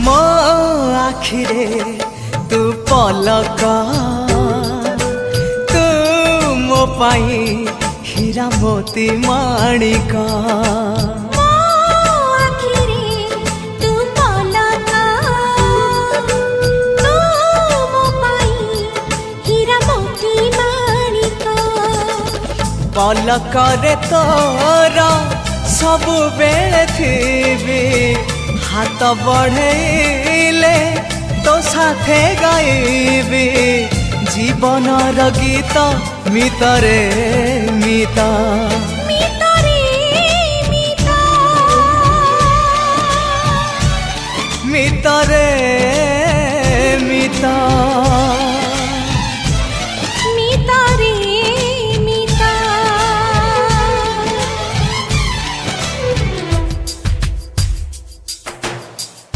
मो आखिरे तू पलक तू मो पाई हीरा मोती माणिक पलकरे तोर सब बेले थी हाथ बढ़ेले तो साथे गाइबी जीवन गीत मितरे मिता मितरे मिता।